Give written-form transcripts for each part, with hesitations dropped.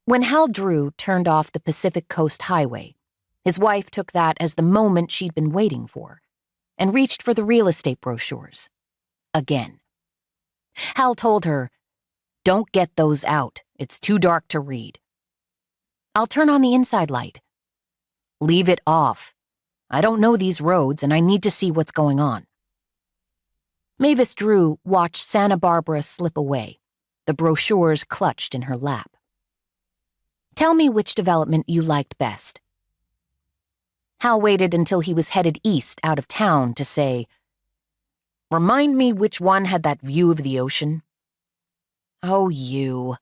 When Hal Drew turned off the Pacific Coast Highway, his wife took that as the moment she'd been waiting for and reached for the real estate brochures. Again. Hal told her, "Don't get those out. It's too dark to read." "I'll turn on the inside light." "Leave it off. I don't know these roads and I need to see what's going on." Mavis Drew watched Santa Barbara slip away, the brochures clutched in her lap. "Tell me which development you liked best." Hal waited until he was headed east out of town to say, "Remind me which one had that view of the ocean." "Oh, you."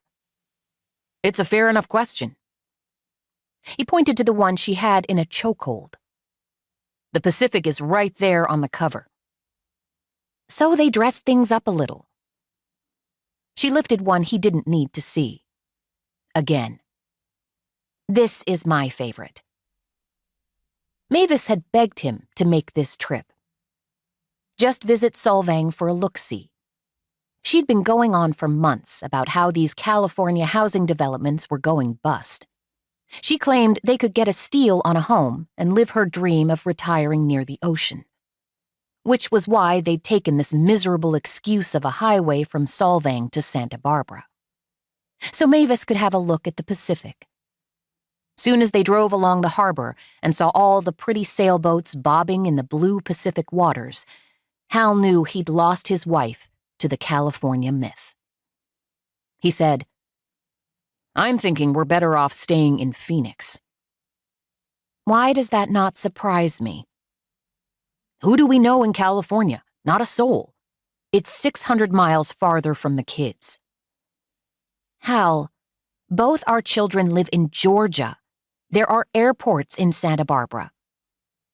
"It's a fair enough question." He pointed to the one she had in a chokehold. "The Pacific is right there on the cover." "So they dressed things up a little." She lifted one he didn't need to see. Again. "This is my favorite." Mavis had begged him to make this trip. Just visit Solvang for a look-see. She'd been going on for months about how these California housing developments were going bust. She claimed they could get a steal on a home and live her dream of retiring near the ocean. Which was why they'd taken this miserable excuse of a highway from Solvang to Santa Barbara. So Mavis could have a look at the Pacific. Soon as they drove along the harbor and saw all the pretty sailboats bobbing in the blue Pacific waters, Hal knew he'd lost his wife to the California myth. He said, "I'm thinking we're better off staying in Phoenix." "Why does that not surprise me?" "Who do we know in California? Not a soul. It's 600 miles farther from the kids." "Hal, both our children live in Georgia. There are airports in Santa Barbara.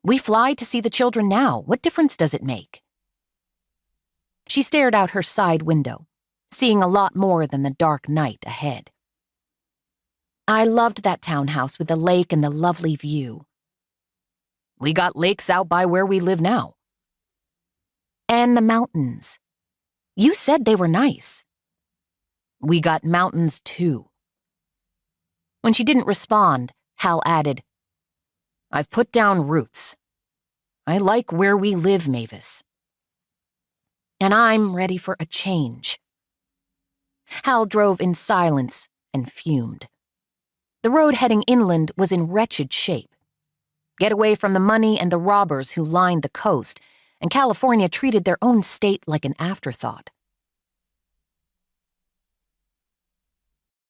We fly to see the children now. What difference does it make?" She stared out her side window, seeing a lot more than the dark night ahead. "I loved that townhouse with the lake and the lovely view." "We got lakes out by where we live now." "And the mountains. You said they were nice." "We got mountains too." When she didn't respond, Hal added, "I've put down roots. I like where we live, Mavis." "And I'm ready for a change." Hal drove in silence and fumed. The road heading inland was in wretched shape. Get away from the money and the robbers who lined the coast, and California treated their own state like an afterthought.